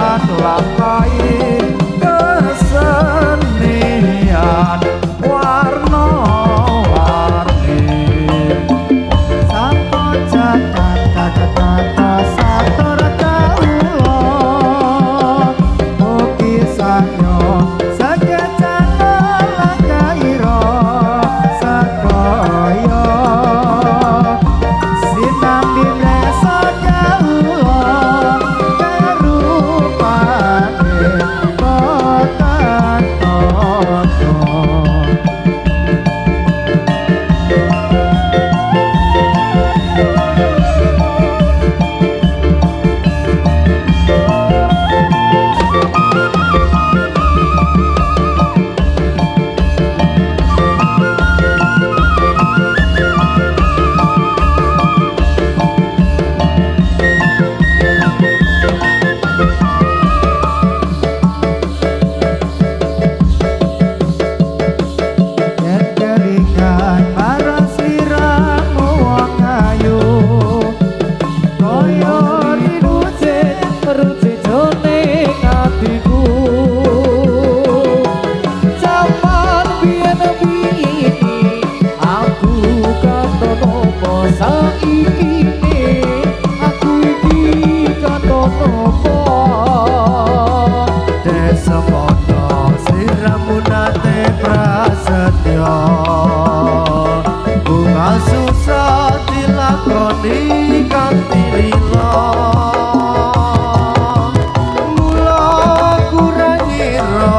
lan lampahi kesenian warna-warni sapa Jakarta satur kawula mugi sanyo sakecana kaira sakaya sinambi desa kawula karupane kota-kota. Susah dilakoni kanthi lila mula kurang ngira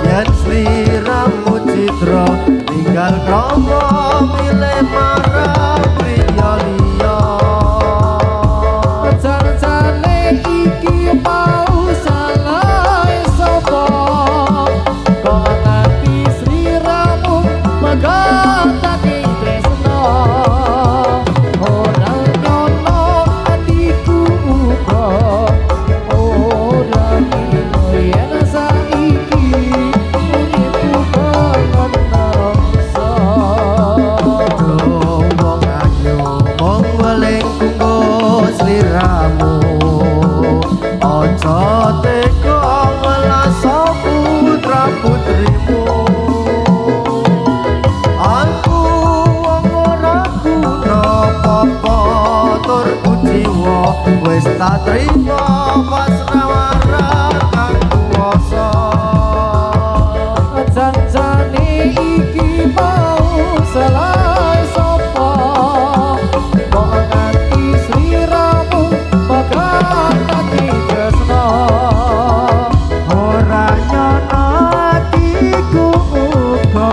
yen sliramu citra tinggal krama milih marang priya liya jan-jane iki mau salah sapa kok nganti sliramu megatake wis tak trimo pasrawaran kang kuwasa janjane iki mau selai sapa kok nganti sliramu bakal dadi tresna ora nyono atiku uga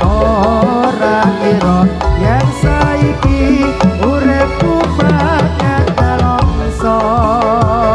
ora kira yen saiki uripku banyak so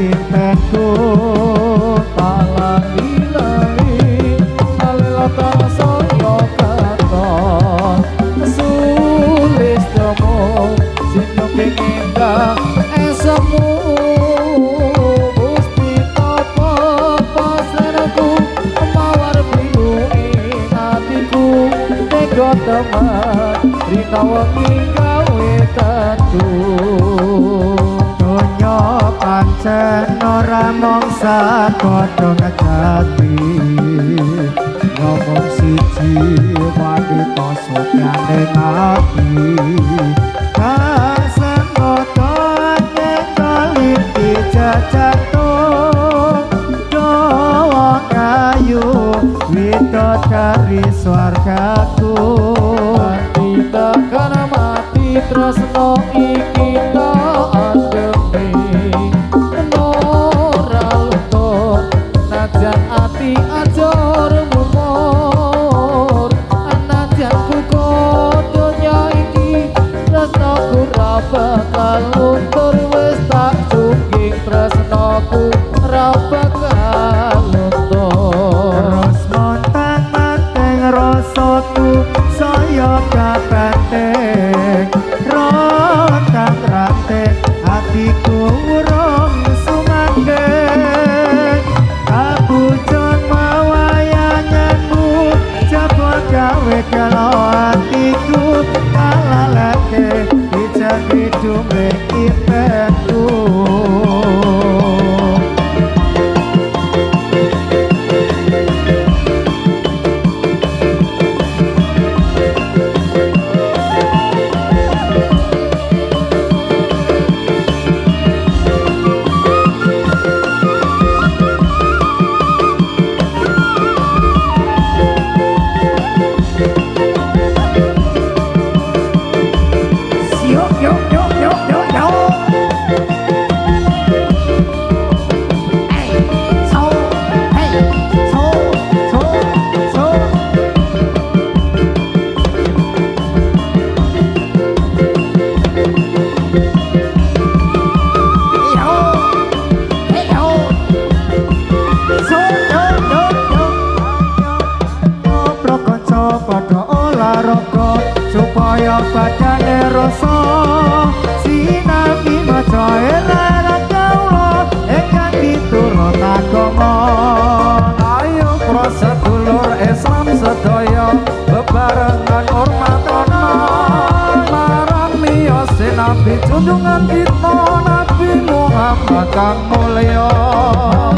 impenku tak lali-lali alila tansaya katon sulis temu sing pengin ka esemu Gusti tapa pasrahku mawar biru ing atiku tega temen rina wengi gawe tentu donya pancen ora mung sapadha ngajati ngomong siji wanita sokane ati kasemboto nyekoliti jajatung doa kayu widodari swargaku kita kana mati tresno iki tak ademi ora luntur najan ati ajor mumur najan ku donya iki tresnoku ra bakal luntur wis tak jungging tresnoku ra bakal luntur terus montang-manteng rasaku saya kapenteng rontang-ranting hatiku urung sumandeng kabujon mawayanganmu jabot gawe kalo hatiku kalaleke ijak hidume impenku supaya badane rasa sinami maca elaran kaula ingkang diturut agama ayo para sedulur Islam sedaya bebarengan hormatana marang miyose nabi junjungan kita Nabi Muhammad kang mulya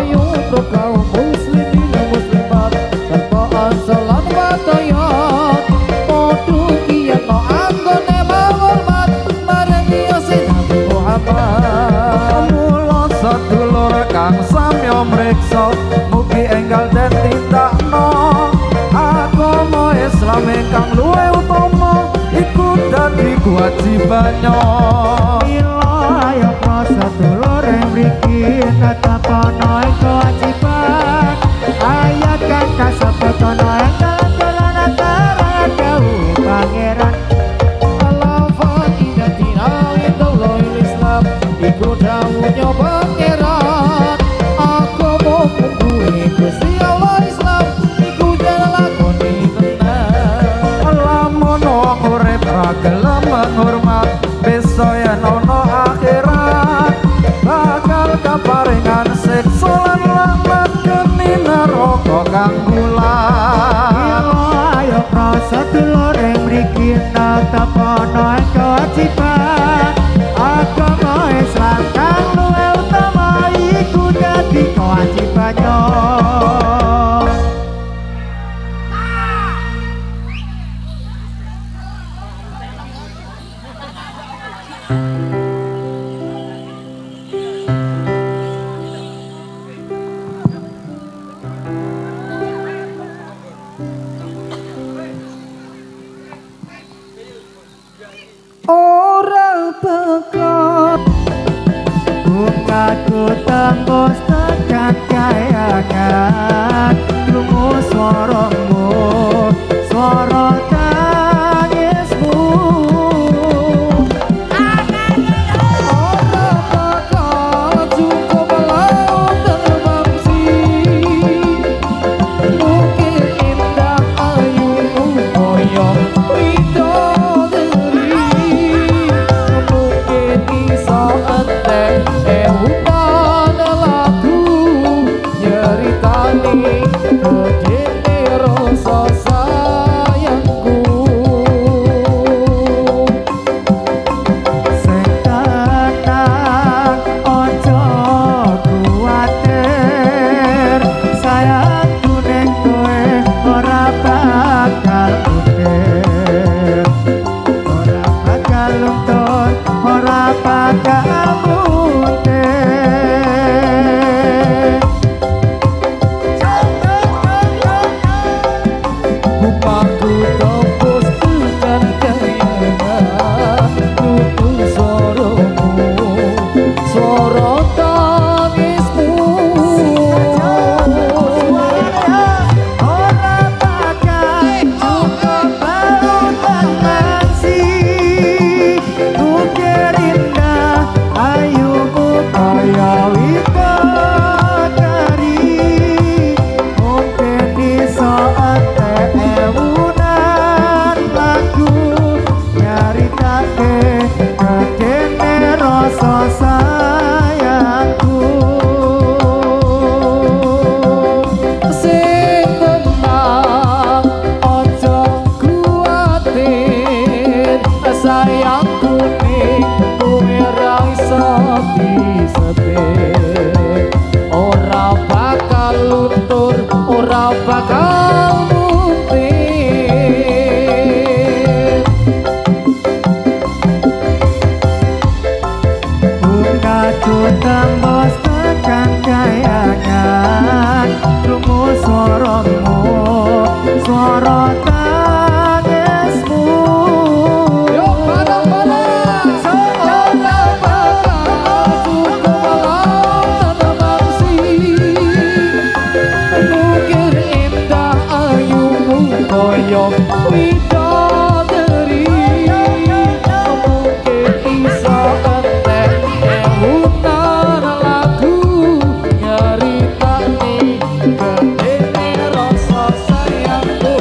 ayo kaum muslimin dan muslimat tanpa salat wa tayyat podo kiyen no anggone hormat marang miyose Nabi Muhammad mula sedulur kang samya mriksa mugi enggal den tindakno agama Islam ingkang luwih utama iku dadi kewajibannya ayo sedulur mriki natapono kewajiban ayat kang kasebutana dalan antara dawuh pangeran al-Fatihah dinawidul Islam iku dawuhnya pangeran agama kuwi Gusti Allah Islam iku lakoni tenan lamun wong urip ra gelem menghormat bisa yen ana akhirat bakal kaparingan siksa lan laknat geni neraka kang bulan ayo prasedulur mriki natapono kewajiban agama Islam kang luwih utama iku dadi kewajibannya orang tekan bungaku tembus tekan kayangan krungu swaramu swara tangismu orang bakal cukup sayangku ning kowe ra iso disetir ora bakal luntur ora bakal muntir bunga cutang bos tekan kayangan krungu swaramu swara tangismu yo bareng-bareng seolah bakal cukup mangsi mungkin indah ayumu koyok widadari mungkin iso entek ewunan lagu nyaritani gedene rasa sayangku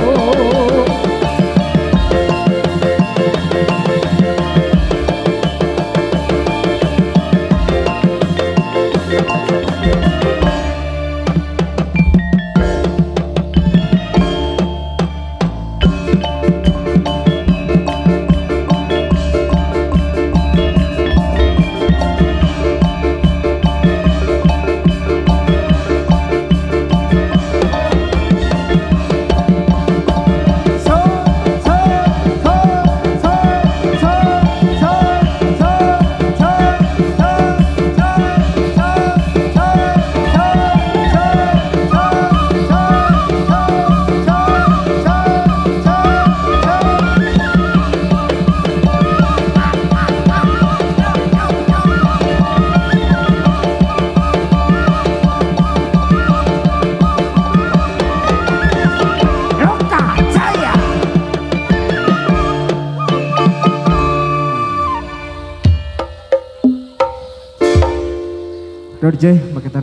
Udah DJ, pakai tanda